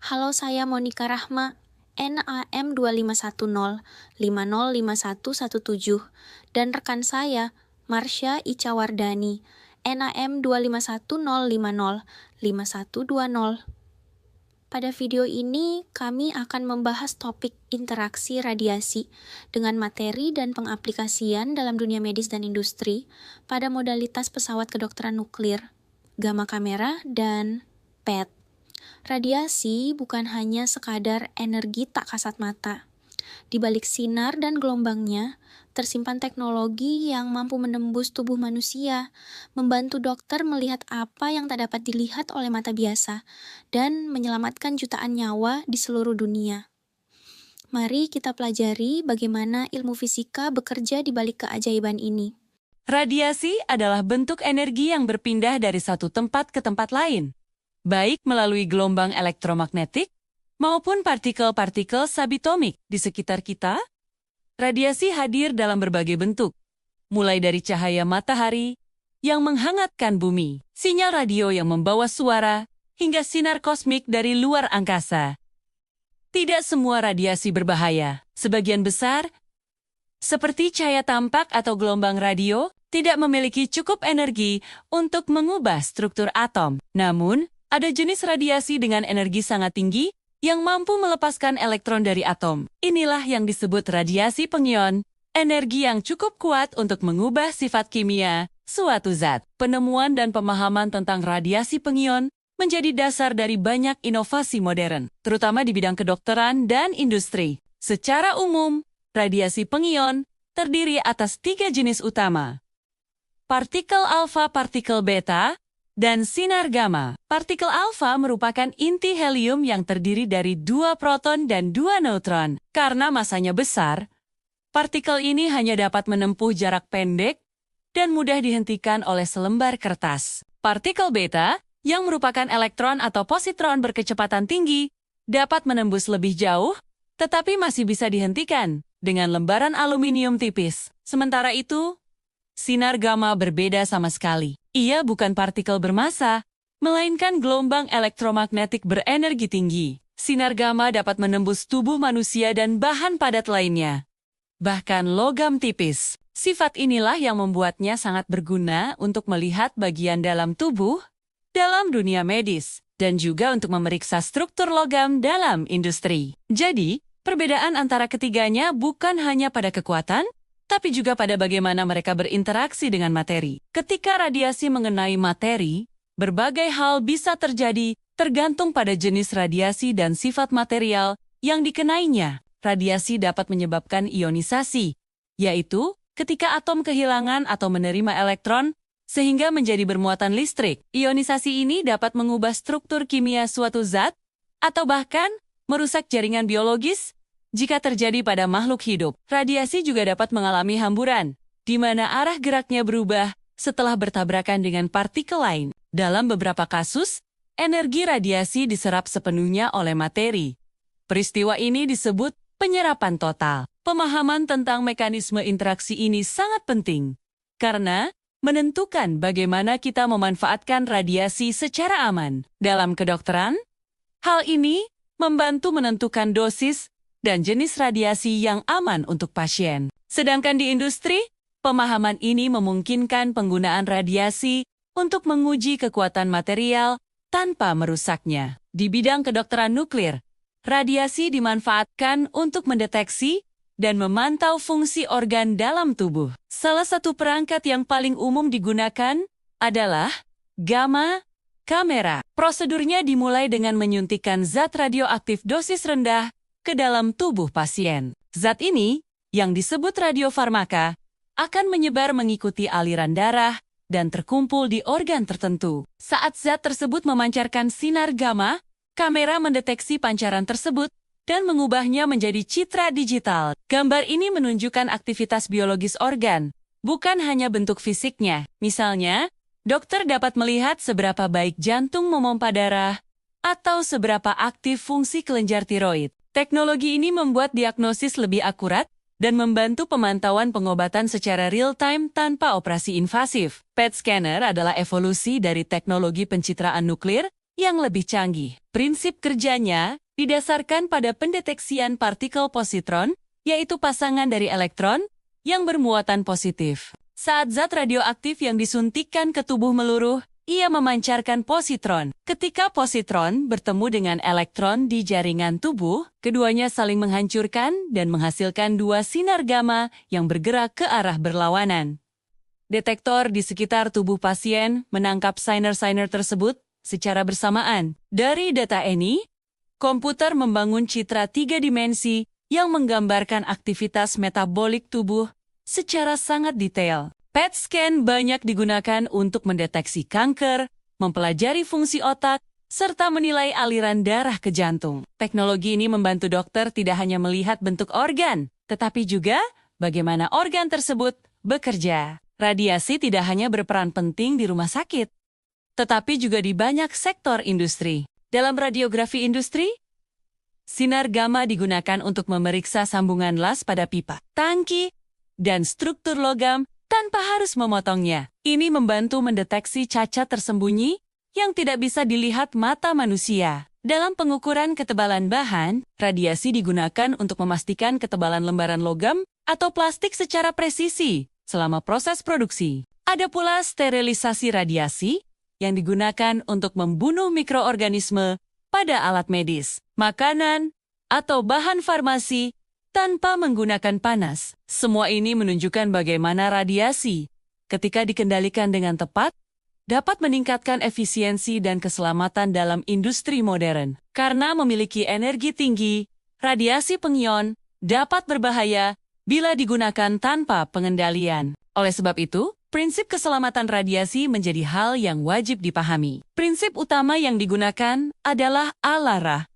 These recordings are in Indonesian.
Halo, saya Monica Rahma, NAM 2510 505117, dan rekan saya, Marsha Icawardani, NAM 2510505120. Pada video ini, kami akan membahas topik interaksi radiasi dengan materi dan pengaplikasian dalam dunia medis dan industri pada modalitas pesawat kedokteran nuklir, gamma kamera, dan PET. Radiasi bukan hanya sekadar energi tak kasat mata. Di balik sinar dan gelombangnya, tersimpan teknologi yang mampu menembus tubuh manusia, membantu dokter melihat apa yang tak dapat dilihat oleh mata biasa, dan menyelamatkan jutaan nyawa di seluruh dunia. Mari kita pelajari bagaimana ilmu fisika bekerja di balik keajaiban ini. Radiasi adalah bentuk energi yang berpindah dari satu tempat ke tempat lain, baik melalui gelombang elektromagnetik maupun partikel-partikel subatomik di sekitar kita. Radiasi hadir dalam berbagai bentuk, mulai dari cahaya matahari yang menghangatkan bumi, sinyal radio yang membawa suara, hingga sinar kosmik dari luar angkasa. Tidak semua radiasi berbahaya. Sebagian besar, seperti cahaya tampak atau gelombang radio, tidak memiliki cukup energi untuk mengubah struktur atom. Namun, ada jenis radiasi dengan energi sangat tinggi yang mampu melepaskan elektron dari atom. Inilah yang disebut radiasi pengion, energi yang cukup kuat untuk mengubah sifat kimia suatu zat. Penemuan dan pemahaman tentang radiasi pengion menjadi dasar dari banyak inovasi modern, terutama di bidang kedokteran dan industri. Secara umum, radiasi pengion terdiri atas 3 jenis utama: partikel alfa, partikel beta, dan sinar gamma. Partikel alfa merupakan inti helium yang terdiri dari 2 proton dan 2 neutron. Karena masanya besar, partikel ini hanya dapat menempuh jarak pendek dan mudah dihentikan oleh selembar kertas. Partikel beta, yang merupakan elektron atau positron berkecepatan tinggi, dapat menembus lebih jauh, tetapi masih bisa dihentikan dengan lembaran aluminium tipis. Sementara itu, sinar gamma berbeda sama sekali. Ia bukan partikel bermassa, melainkan gelombang elektromagnetik berenergi tinggi. Sinar gamma dapat menembus tubuh manusia dan bahan padat lainnya, bahkan logam tipis. Sifat inilah yang membuatnya sangat berguna untuk melihat bagian dalam tubuh dalam dunia medis, dan juga untuk memeriksa struktur logam dalam industri. Jadi, perbedaan antara ketiganya bukan hanya pada kekuatan, tapi juga pada bagaimana mereka berinteraksi dengan materi. Ketika radiasi mengenai materi, berbagai hal bisa terjadi tergantung pada jenis radiasi dan sifat material yang dikenainya. Radiasi dapat menyebabkan ionisasi, yaitu ketika atom kehilangan atau menerima elektron sehingga menjadi bermuatan listrik. Ionisasi ini dapat mengubah struktur kimia suatu zat atau bahkan merusak jaringan biologis. Jika terjadi pada makhluk hidup, radiasi juga dapat mengalami hamburan, di mana arah geraknya berubah setelah bertabrakan dengan partikel lain. Dalam beberapa kasus, energi radiasi diserap sepenuhnya oleh materi. Peristiwa ini disebut penyerapan total. Pemahaman tentang mekanisme interaksi ini sangat penting, karena menentukan bagaimana kita memanfaatkan radiasi secara aman. Dalam kedokteran, hal ini membantu menentukan dosis dan jenis radiasi yang aman untuk pasien. Sedangkan di industri, pemahaman ini memungkinkan penggunaan radiasi untuk menguji kekuatan material tanpa merusaknya. Di bidang kedokteran nuklir, radiasi dimanfaatkan untuk mendeteksi dan memantau fungsi organ dalam tubuh. Salah satu perangkat yang paling umum digunakan adalah gamma kamera. Prosedurnya dimulai dengan menyuntikkan zat radioaktif dosis rendah ke dalam tubuh pasien. Zat ini, yang disebut radiofarmaka, akan menyebar mengikuti aliran darah dan terkumpul di organ tertentu. Saat zat tersebut memancarkan sinar gamma, kamera mendeteksi pancaran tersebut dan mengubahnya menjadi citra digital. Gambar ini menunjukkan aktivitas biologis organ, bukan hanya bentuk fisiknya. Misalnya, dokter dapat melihat seberapa baik jantung memompa darah atau seberapa aktif fungsi kelenjar tiroid. Teknologi ini membuat diagnosis lebih akurat dan membantu pemantauan pengobatan secara real-time tanpa operasi invasif. PET scanner adalah evolusi dari teknologi pencitraan nuklir yang lebih canggih. Prinsip kerjanya didasarkan pada pendeteksian partikel positron, yaitu pasangan dari elektron yang bermuatan positif. Saat zat radioaktif yang disuntikkan ke tubuh meluruh, ia memancarkan positron. Ketika positron bertemu dengan elektron di jaringan tubuh, keduanya saling menghancurkan dan menghasilkan dua sinar gamma yang bergerak ke arah berlawanan. Detektor di sekitar tubuh pasien menangkap sinar-sinar tersebut secara bersamaan. Dari data ini, komputer membangun citra 3 dimensi yang menggambarkan aktivitas metabolik tubuh secara sangat detail. PET scan banyak digunakan untuk mendeteksi kanker, mempelajari fungsi otak, serta menilai aliran darah ke jantung. Teknologi ini membantu dokter tidak hanya melihat bentuk organ, tetapi juga bagaimana organ tersebut bekerja. Radiasi tidak hanya berperan penting di rumah sakit, tetapi juga di banyak sektor industri. Dalam radiografi industri, sinar gamma digunakan untuk memeriksa sambungan las pada pipa, tangki, dan struktur logam tanpa harus memotongnya. Ini membantu mendeteksi cacat tersembunyi yang tidak bisa dilihat mata manusia. Dalam pengukuran ketebalan bahan, radiasi digunakan untuk memastikan ketebalan lembaran logam atau plastik secara presisi selama proses produksi. Ada pula sterilisasi radiasi yang digunakan untuk membunuh mikroorganisme pada alat medis, makanan, atau bahan farmasi tanpa menggunakan panas. Semua ini menunjukkan bagaimana radiasi, ketika dikendalikan dengan tepat, dapat meningkatkan efisiensi dan keselamatan dalam industri modern. Karena memiliki energi tinggi, radiasi pengion dapat berbahaya bila digunakan tanpa pengendalian. Oleh sebab itu, prinsip keselamatan radiasi menjadi hal yang wajib dipahami. Prinsip utama yang digunakan adalah ALARA,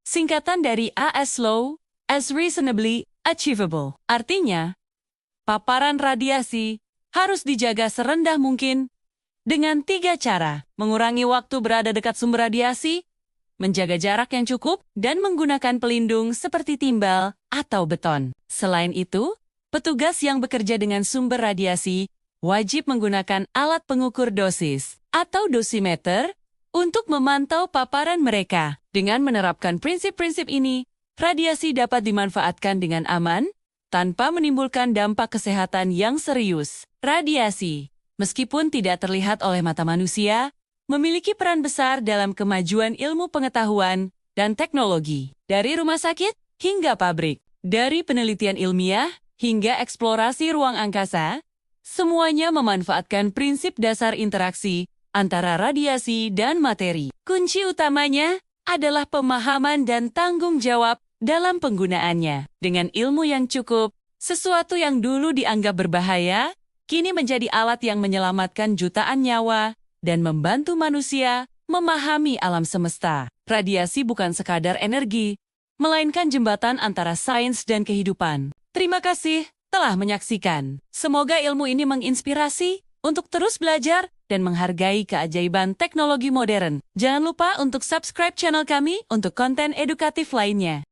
singkatan dari as low as reasonably achievable. Artinya, paparan radiasi harus dijaga serendah mungkin dengan 3 cara: mengurangi waktu berada dekat sumber radiasi, menjaga jarak yang cukup, dan menggunakan pelindung seperti timbal atau beton. Selain itu, petugas yang bekerja dengan sumber radiasi wajib menggunakan alat pengukur dosis atau dosimeter untuk memantau paparan mereka. Dengan menerapkan prinsip-prinsip ini, radiasi dapat dimanfaatkan dengan aman tanpa menimbulkan dampak kesehatan yang serius. Radiasi, meskipun tidak terlihat oleh mata manusia, memiliki peran besar dalam kemajuan ilmu pengetahuan dan teknologi. Dari rumah sakit hingga pabrik, dari penelitian ilmiah hingga eksplorasi ruang angkasa, semuanya memanfaatkan prinsip dasar interaksi antara radiasi dan materi. Kunci utamanya adalah pemahaman dan tanggung jawab dalam penggunaannya. Dengan ilmu yang cukup, sesuatu yang dulu dianggap berbahaya, kini menjadi alat yang menyelamatkan jutaan nyawa dan membantu manusia memahami alam semesta. Radiasi bukan sekadar energi, melainkan jembatan antara sains dan kehidupan. Terima kasih telah menyaksikan. Semoga ilmu ini menginspirasi untuk terus belajar dan menghargai keajaiban teknologi modern. Jangan lupa untuk subscribe channel kami untuk konten edukatif lainnya.